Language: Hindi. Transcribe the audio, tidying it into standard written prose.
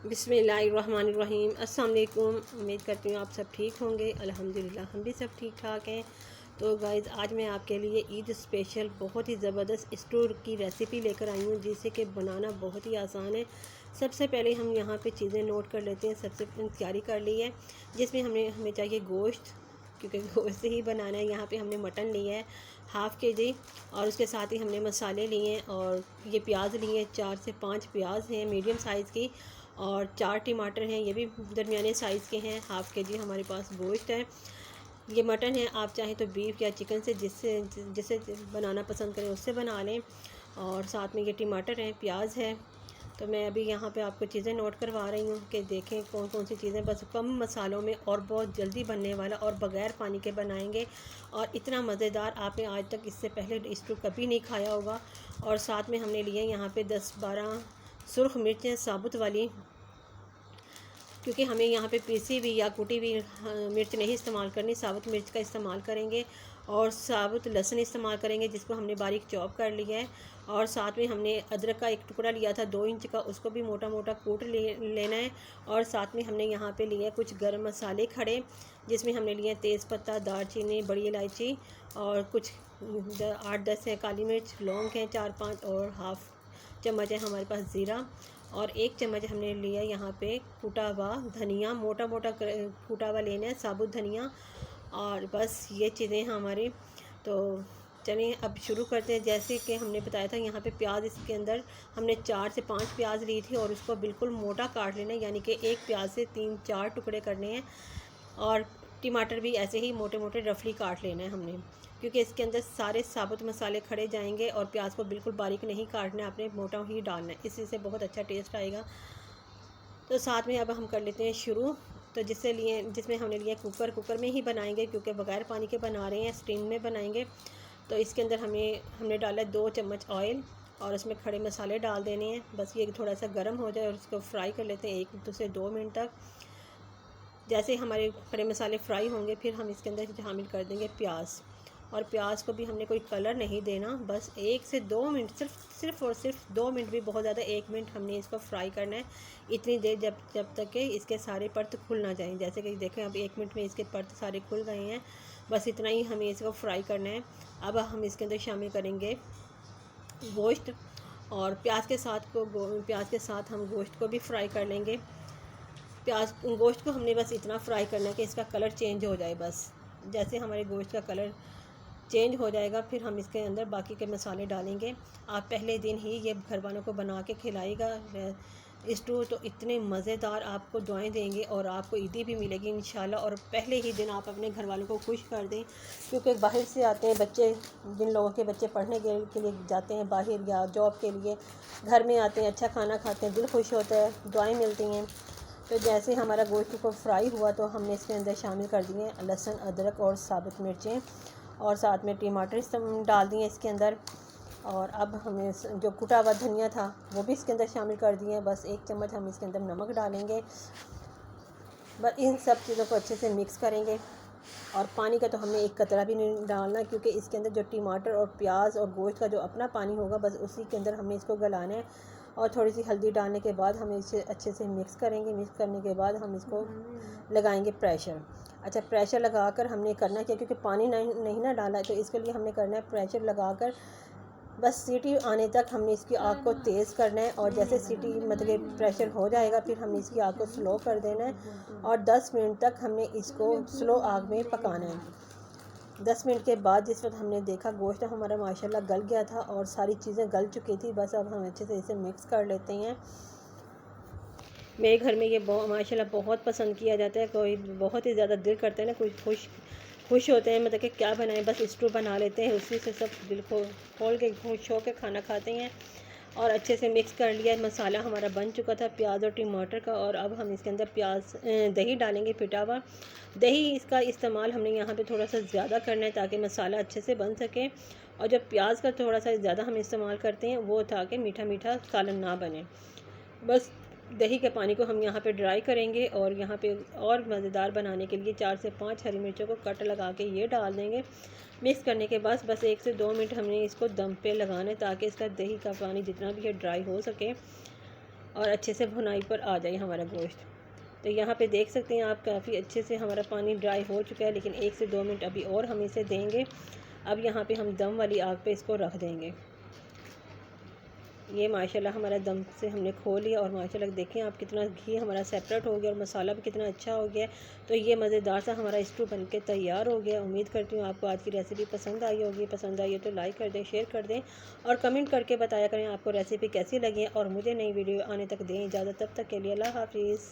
बिस्मिल्लाहिर्रहमानिर्रहीम। अस्सलाम वालेकुम। उम्मीद करती हूँ आप सब ठीक होंगे। अल्हम्दुलिल्लाह हम भी सब ठीक ठाक हैं। तो गाइज़ आज मैं आपके लिए ईद स्पेशल बहुत ही ज़बरदस्त स्टू की रेसिपी लेकर आई हूँ, जिसे कि बनाना बहुत ही आसान है। सबसे पहले हम यहाँ पे चीज़ें नोट कर लेते हैं। सबसे तैयारी कर ली है, जिसमें हमें चाहिए गोश्त, क्योंकि गोश्त से ही बनाना है। यहाँ पे हमने मटन लिया है हाफ़ के जी, और उसके साथ ही हमने मसाले लिए हैं, और ये प्याज लिए हैं, 4 से 5 प्याज हैं मीडियम साइज़ की, और 4 टमाटर हैं, ये भी दरमियाने साइज़ के हैं। हाफ़ के जी हमारे पास गोश्त है। ये मटन है, आप चाहें तो बीफ या चिकन से जिससे जिसे बनाना पसंद करें उससे बना लें। और साथ में ये टमाटर हैं, प्याज है। तो मैं अभी यहाँ पे आपको चीज़ें नोट करवा रही हूँ कि देखें कौन कौन सी चीज़ें, बस कम मसालों में और बहुत जल्दी बनने वाला और बग़ैर पानी के बनाएंगे, और इतना मज़ेदार आपने आज तक इससे पहले स्टू कभी नहीं खाया होगा। और साथ में हमने लिए यहाँ पे 10-12 सुरख मिर्चें साबुत वाली, क्योंकि हमें यहाँ पे पीसी हुई या कुटी हुई मिर्च नहीं इस्तेमाल करनी, साबुत मिर्च का इस्तेमाल करेंगे। और साबुत लहसुन इस्तेमाल करेंगे, जिसको हमने बारीक चॉप कर लिया है। और साथ में हमने अदरक का एक टुकड़ा लिया था 2 इंच का, उसको भी मोटा मोटा कूट लेना है। और साथ में हमने यहाँ पे लिया कुछ गर्म मसाले खड़े, जिसमें हमने लिए तेज़पत्ता, दालचीनी, बड़ी इलायची, और कुछ 8-10 है काली मिर्च, लौंग हैं 4-5, और हाफ़ चम्मच है हमारे पास ज़ीरा, और 1 चम्मच हमने लिया यहाँ पे कूटा हुआ धनिया, मोटा मोटा कूटा हुआ लेना है साबुत धनिया। और बस ये चीज़ें हैं हमारी। तो चलिए अब शुरू करते हैं। जैसे कि हमने बताया था, यहाँ पे प्याज, इसके अंदर हमने 4 से 5 प्याज ली थी, और उसको बिल्कुल मोटा काट लेना है, यानी कि एक प्याज से 3-4 टुकड़े करने हैं। और टमाटर भी ऐसे ही मोटे मोटे रफली काट लेना है हमने, क्योंकि इसके अंदर सारे साबुत मसाले खड़े जाएंगे, और प्याज को बिल्कुल बारीक नहीं काटना है, आपने मोटा ही डालना है, इसी से बहुत अच्छा टेस्ट आएगा। तो साथ में अब हम कर लेते हैं शुरू। तो जिसमें हमने लिया कुकर में ही बनाएंगे, क्योंकि बग़ैर पानी के बना रहे हैं, स्टीम में बनाएंगे। तो इसके अंदर हमने डाला 2 चम्मच ऑयल, और उसमें खड़े मसाले डाल देने हैं। बस ये थोड़ा सा गर्म हो जाए और उसको फ्राई कर लेते हैं 1 से 2 मिनट तक। जैसे हमारे खड़े मसाले फ्राई होंगे, फिर हम इसके अंदर शामिल कर देंगे प्याज। और प्याज को भी हमने कोई कलर नहीं देना, बस 1 से 2 मिनट, सिर्फ 2 मिनट भी बहुत ज़्यादा, 1 मिनट हमने इसको फ्राई करना है। इतनी देर जब तक कि इसके सारे परत खुल ना जाएं। जैसे कि देखें अब 1 मिनट में इसके परत सारे खुल गए हैं। बस इतना ही हमें इसको फ्राई करना है। अब हम इसके अंदर शामिल करेंगे गोश्त, और प्याज के साथ हम गोश्त को भी फ्राई कर लेंगे। गोश्त को हमने बस इतना फ्राई करना है कि इसका कलर चेंज हो जाए। बस जैसे हमारे गोश्त का कलर चेंज हो जाएगा, फिर हम इसके अंदर बाकी के मसाले डालेंगे। आप पहले दिन ही ये घर वालों को बना के खिलाएगा स्टू, तो इतने मज़ेदार आपको दुआएं देंगे, और आपको ईदी भी मिलेगी इंशाल्लाह। और पहले ही दिन आप अपने घर वालों को खुश कर दें, क्योंकि बाहर से आते हैं बच्चे, जिन लोगों के बच्चे पढ़ने के लिए जाते हैं बाहर या जॉब के लिए, घर में आते हैं, अच्छा खाना खाते हैं, दिल खुश होता है, दुआएँ मिलती हैं। तो जैसे हमारा गोश्त को फ्राई हुआ, तो हमने इसके अंदर शामिल कर दिए लहसुन, अदरक और साबुत मिर्चें, और साथ में टमाटर डाल दिए इसके अंदर। और अब हमें जो कुटा हुआ धनिया था वो भी इसके अंदर शामिल कर दिए। बस 1 चम्मच हम इसके अंदर नमक डालेंगे। बस इन सब चीज़ों को अच्छे से मिक्स करेंगे। और पानी का तो हमने एक कतरा भी नहीं डालना, क्योंकि इसके अंदर जो टमाटर और प्याज और गोश्त का जो अपना पानी होगा, बस उसी के अंदर हमने इसको गलाना है। और थोड़ी सी हल्दी डालने के बाद हम इसे अच्छे से मिक्स करेंगे। मिक्स करने के बाद हम इसको लगाएंगे प्रेशर। अच्छा, प्रेशर लगाकर हमने करना क्या, क्योंकि पानी नहीं ना डाला है, तो इसके लिए हमने करना है प्रेशर लगाकर बस सीटी आने तक हमने इसकी आग को तेज़ करना है। और जैसे सीटी मतलब प्रेशर हो जाएगा, फिर हमने इसकी आग को स्लो कर देना है, और 10 मिनट तक हमने इसको स्लो आग में पकाना है। 10 मिनट के बाद जिस वक्त हमने देखा गोश्त हमारा माशाल्लाह गल गया था, और सारी चीज़ें गल चुकी थी। बस अब हम अच्छे से इसे मिक्स कर लेते हैं। मेरे घर में ये माशाल्लाह बहुत पसंद किया जाता है। कोई बहुत ही ज़्यादा दिल करता है ना, कोई खुश होते हैं, मतलब कि क्या बनाएं, बस स्टू बना लेते हैं, उसी से सब दिल को खोल के खुश हो के खाना खाते हैं। और अच्छे से मिक्स कर लिया। मसाला हमारा बन चुका था प्याज और टमाटर का। और अब हम इसके अंदर दही डालेंगे, पिटा हुआ दही। इसका इस्तेमाल हमने यहाँ पे थोड़ा सा ज़्यादा करना है, ताकि मसाला अच्छे से बन सके। और जब प्याज का थोड़ा सा ज़्यादा हम इस्तेमाल करते हैं, वो ताकि मीठा मीठा सालन ना बने। बस दही के पानी को हम यहाँ पे ड्राई करेंगे, और यहाँ पे और मज़ेदार बनाने के लिए 4 से 5 हरी मिर्चों को कट लगा के ये डाल देंगे। मिक्स करने के बाद बस 1 से 2 मिनट हमने इसको दम पे लगाना है, ताकि इसका दही का पानी जितना भी है ड्राई हो सके। और अच्छे से भुनाई पर आ जाए हमारा गोश्त। तो यहाँ पे देख सकते हैं आप, काफ़ी अच्छे से हमारा पानी ड्राई हो चुका है, लेकिन 1 से 2 मिनट अभी और हम इसे देंगे। अब यहाँ पे हम दम वाली आग पे इसको रख देंगे। ये माशाल्लाह हमारा दम से हमने खोल लिया और माशाल्लाह देखें आप, कितना घी हमारा सेपरेट हो गया और मसाला भी कितना अच्छा हो गया। तो ये मज़ेदार सा हमारा स्टू बन के तैयार हो गया। उम्मीद करती हूँ आपको आज की रेसिपी पसंद आई होगी। पसंद आई हो तो लाइक कर दें, शेयर कर दें और कमेंट करके बताया करें आपको रेसिपी कैसी लगी। और मुझे नई वीडियो आने तक दें इजाज़त। तब तक के लिए अल्लाह हाफिज़।